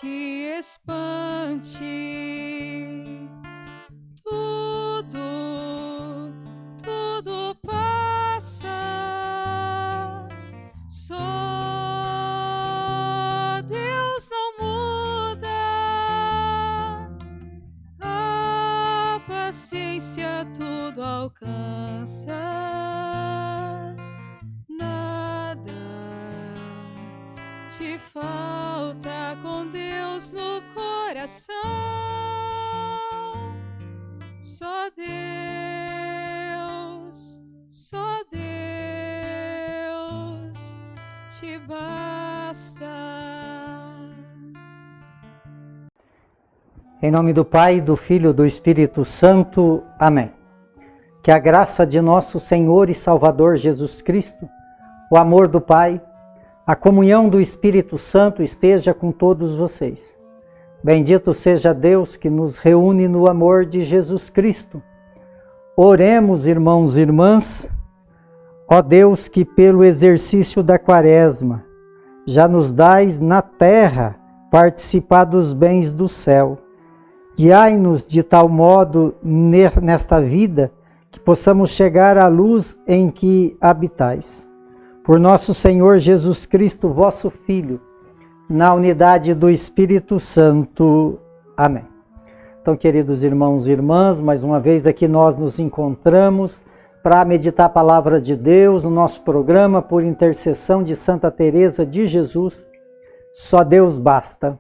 te espante. Tudo passa. Só Deus não muda. A paciência tudo alcança. Nada te falta com Deus no coração. Só Deus te basta. Em nome do Pai, do Filho e do Espírito Santo. Amém. Que a graça de nosso Senhor e Salvador Jesus Cristo, o amor do Pai, a comunhão do Espírito Santo esteja com todos vocês. Bendito seja Deus que nos reúne no amor de Jesus Cristo. Oremos, irmãos e irmãs. Ó Deus, que pelo exercício da Quaresma já nos dais na terra participar dos bens do céu. Guiai-nos de tal modo nesta vida que possamos chegar à luz em que habitais. Por nosso Senhor Jesus Cristo, vosso Filho, na unidade do Espírito Santo. Amém. Então, queridos irmãos e irmãs, mais uma vez aqui nós nos encontramos para meditar a palavra de Deus no nosso programa por intercessão de Santa Teresa de Jesus. Só Deus basta.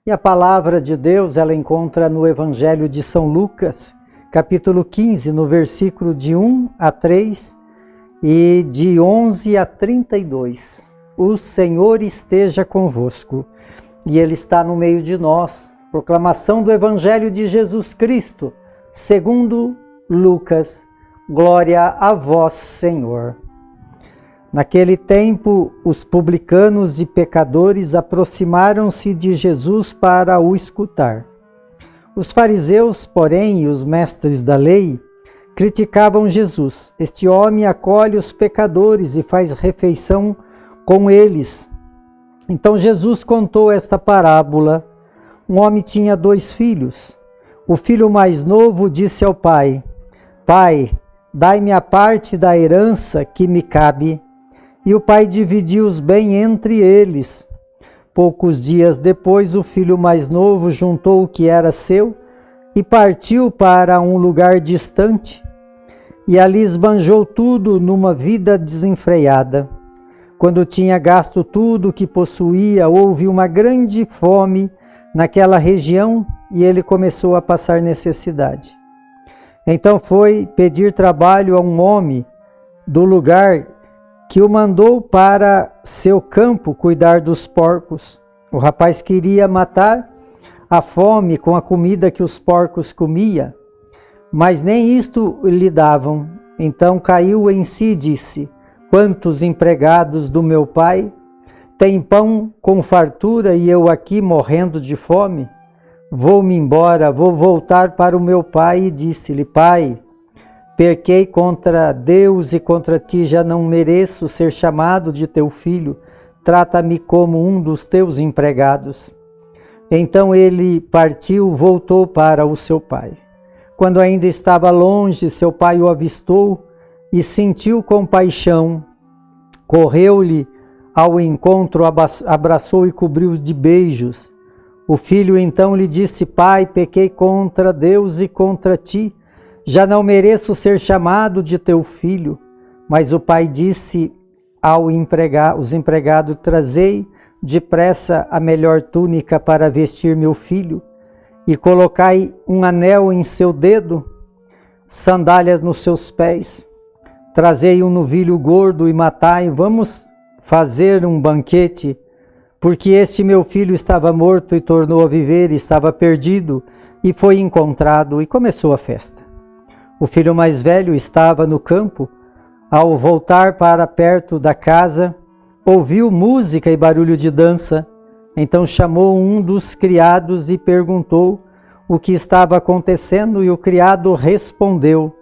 E a palavra de Deus ela encontra no Evangelho de São Lucas, capítulo 15, no versículo de 1 a 3 e de 11 a 32. O Senhor esteja convosco e Ele está no meio de nós. Proclamação do Evangelho de Jesus Cristo, segundo Lucas. Glória a vós, Senhor. Naquele tempo, os publicanos e pecadores aproximaram-se de Jesus para o escutar. Os fariseus, porém, e os mestres da lei, criticavam Jesus. Este homem acolhe os pecadores e faz refeição com eles. Então Jesus contou esta parábola. Um homem tinha 2 filhos. O filho mais novo disse ao pai: Pai, dai-me a parte da herança que me cabe. E o pai dividiu os bens entre eles. Poucos dias depois, o filho mais novo juntou o que era seu e partiu para um lugar distante. E ali esbanjou tudo numa vida desenfreada. Quando tinha gasto tudo o que possuía, houve uma grande fome naquela região e ele começou a passar necessidade. Então foi pedir trabalho a um homem do lugar que o mandou para seu campo cuidar dos porcos. O rapaz queria matar a fome com a comida que os porcos comiam, mas nem isto lhe davam. Então caiu em si e disse: Quantos empregados do meu pai têm pão com fartura e eu aqui morrendo de fome? Vou-me embora, vou voltar para o meu pai. E disse-lhe: Pai, pequei contra Deus e contra ti, já não mereço ser chamado de teu filho. Trata-me como um dos teus empregados. Então ele partiu, voltou para o seu pai. Quando ainda estava longe, seu pai o avistou e sentiu compaixão. Correu-lhe ao encontro, abraçou e cobriu de beijos. O filho então lhe disse: Pai, pequei contra Deus e contra ti. Já não mereço ser chamado de teu filho. Mas o pai disse aos empregados: Trazei depressa a melhor túnica para vestir meu filho, e colocai um anel em seu dedo, sandálias nos seus pés. Trazei um novilho gordo e matai. Vamos fazer um banquete, porque este meu filho estava morto e tornou a viver, estava perdido e foi encontrado. E começou a festa. O filho mais velho estava no campo. Ao voltar para perto da casa, ouviu música e barulho de dança. Então chamou um dos criados e perguntou o que estava acontecendo, e o criado respondeu: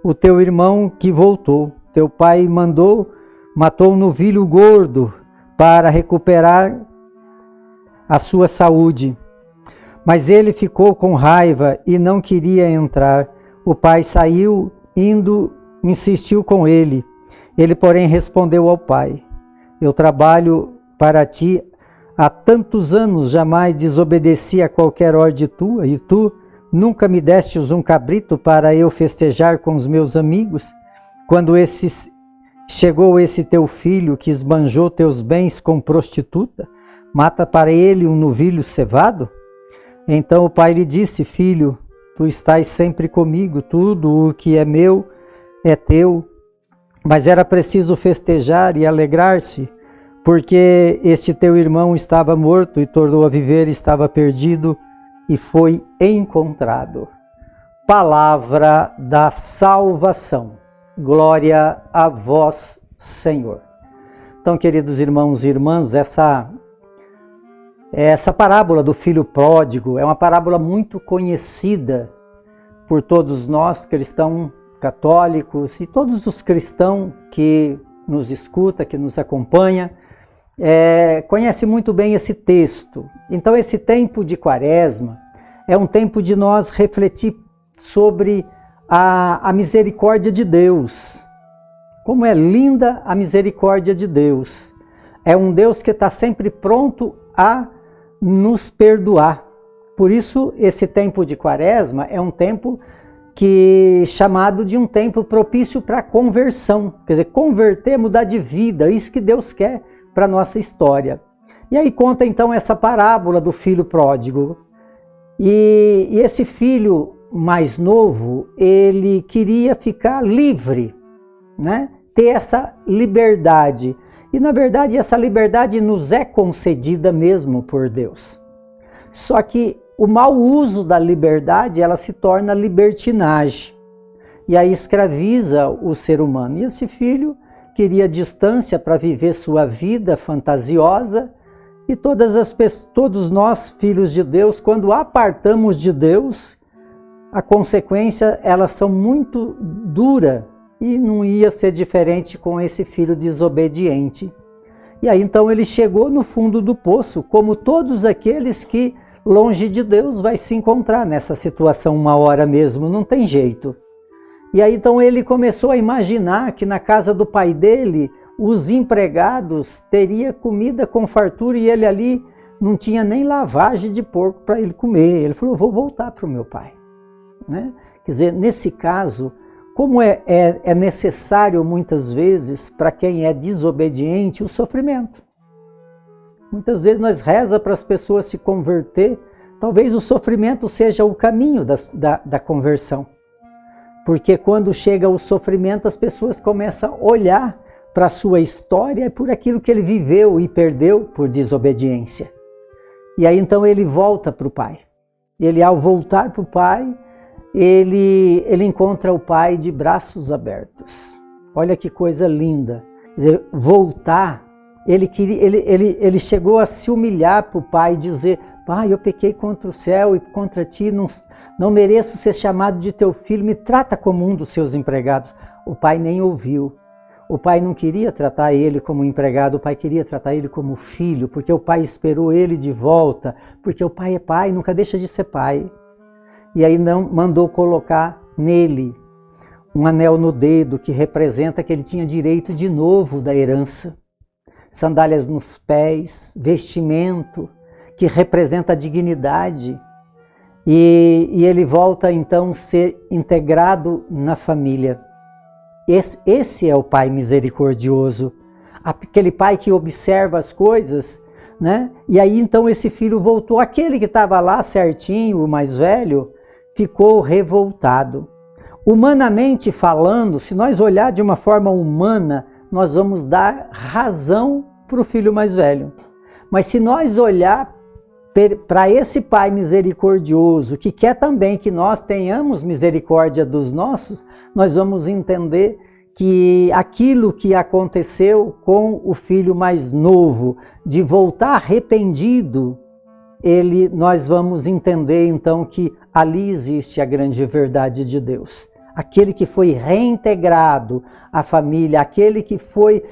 O teu irmão que voltou, teu pai matou um novilho gordo para recuperar a sua saúde. Mas ele ficou com raiva e não queria entrar. O pai saiu, insistiu com ele. Ele, porém, respondeu ao pai: eu trabalho para ti há tantos anos, jamais desobedeci a qualquer ordem tua, e tu nunca me destes um cabrito para eu festejar com os meus amigos? Quando chegou esse teu filho que esbanjou teus bens com prostituta, mata para ele um novilho cevado? Então o pai lhe disse: filho, tu estás sempre comigo, tudo o que é meu é teu. Mas era preciso festejar e alegrar-se, porque este teu irmão estava morto e tornou a viver, estava perdido e foi encontrado. Palavra da salvação. Glória a vós, Senhor. Então, queridos irmãos e irmãs, essa parábola do filho pródigo é uma parábola muito conhecida por todos nós, cristãos católicos, e todos os cristãos que nos escuta, que nos acompanha, conhece muito bem esse texto. Então, esse tempo de Quaresma é um tempo de nós refletir sobre a misericórdia de Deus. Como é linda a misericórdia de Deus. É um Deus que está sempre pronto a nos perdoar. Por isso, esse tempo de Quaresma é um tempo chamado de um tempo propício para a conversão. Quer dizer, converter, mudar de vida, isso que Deus quer para a nossa história. E aí conta então essa parábola do filho pródigo. E esse filho mais novo, ele queria ficar livre, né? Ter essa liberdade. E na verdade essa liberdade nos é concedida mesmo por Deus. Só que o mau uso da liberdade, ela se torna libertinagem. E aí escraviza o ser humano. E esse filho queria distância para viver sua vida fantasiosa. E todos nós, filhos de Deus, quando apartamos de Deus, a consequência, elas são muito duras. E não ia ser diferente com esse filho desobediente. E aí então ele chegou no fundo do poço, como todos aqueles que longe de Deus vai se encontrar nessa situação uma hora mesmo, não tem jeito. E aí então ele começou a imaginar que na casa do pai dele, os empregados teriam comida com fartura e ele ali não tinha nem lavagem de porco para ele comer. Ele falou: eu vou voltar para o meu pai. Né? Quer dizer, nesse caso, como é necessário muitas vezes para quem é desobediente o sofrimento. Muitas vezes nós rezamos para as pessoas se converter, talvez o sofrimento seja o caminho da conversão. Porque quando chega o sofrimento, as pessoas começam a olhar para a sua história e por aquilo que ele viveu e perdeu por desobediência. E aí então ele volta para o pai. Ele, ao voltar para o pai, ele encontra o pai de braços abertos. Olha que coisa linda. Quer dizer, voltar. Ele chegou a se humilhar para o pai e dizer: pai, eu pequei contra o céu e contra ti, não mereço ser chamado de teu filho, me trata como um dos seus empregados. O pai nem ouviu. O pai não queria tratar ele como empregado, o pai queria tratar ele como filho, porque o pai esperou ele de volta, porque o pai é pai, nunca deixa de ser pai. E aí não mandou colocar nele um anel no dedo que representa que ele tinha direito de novo da herança. Sandálias nos pés, vestimento que representa a dignidade. E ele volta então a ser integrado na família. Esse é o pai misericordioso, aquele pai que observa as coisas, né? E aí então esse filho voltou, aquele que estava lá certinho, o mais velho, ficou revoltado. Humanamente falando, se nós olhar de uma forma humana, nós vamos dar razão para o filho mais velho. Mas se nós olhar para esse pai misericordioso, que quer também que nós tenhamos misericórdia dos nossos, nós vamos entender que aquilo que aconteceu com o filho mais novo, de voltar arrependido, nós vamos entender então que ali existe a grande verdade de Deus. Aquele que foi reintegrado à família, aquele que foi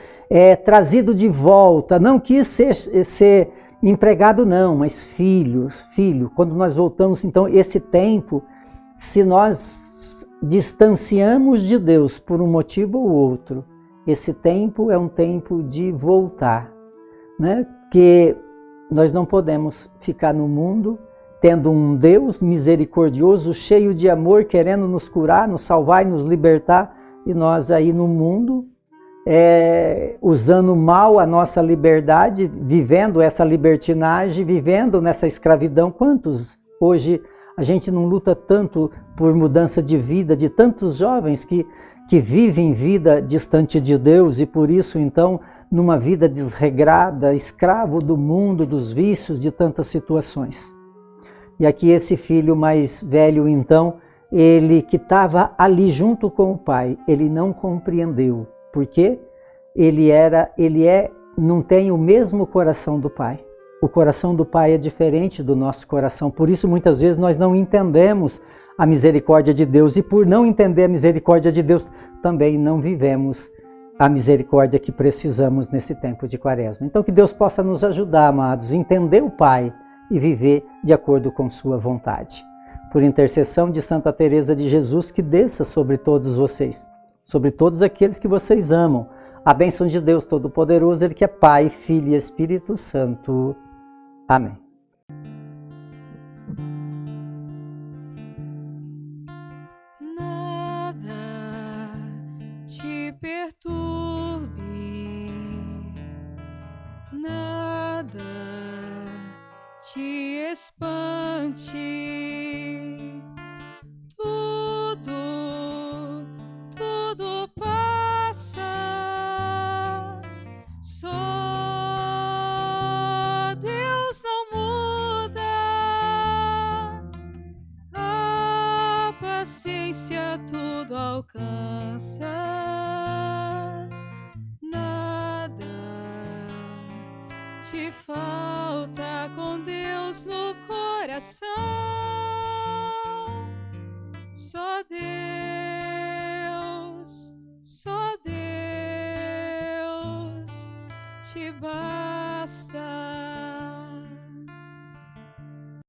trazido de volta, não quis ser empregado não, mas filho, quando nós voltamos, então, esse tempo, se nós distanciamos de Deus por um motivo ou outro, esse tempo é um tempo de voltar, né? Porque nós não podemos ficar no mundo tendo um Deus misericordioso, cheio de amor, querendo nos curar, nos salvar e nos libertar, e nós aí no mundo, usando mal a nossa liberdade, vivendo essa libertinagem, vivendo nessa escravidão. Quantos hoje a gente não luta tanto por mudança de vida, de tantos jovens que vivem vida distante de Deus e por isso então numa vida desregrada, escravo do mundo, dos vícios, de tantas situações. E aqui esse filho mais velho então, ele que estava ali junto com o pai, ele não compreendeu. Por quê? Não tem o mesmo coração do pai. O coração do pai é diferente do nosso coração. Por isso, muitas vezes, nós não entendemos a misericórdia de Deus. E por não entender a misericórdia de Deus, também não vivemos a misericórdia que precisamos nesse tempo de Quaresma. Então, que Deus possa nos ajudar, amados, a entender o Pai e viver de acordo com sua vontade. Por intercessão de Santa Teresa de Jesus, que desça sobre todos vocês, sobre todos aqueles que vocês amam, a bênção de Deus Todo-Poderoso, Ele que é Pai, Filho e Espírito Santo. Amém. Nada te perturbe, nada te espante, tudo passa, só Deus não muda, a paciência tudo alcança, nada te falta com Deus no coração, só Deus te basta.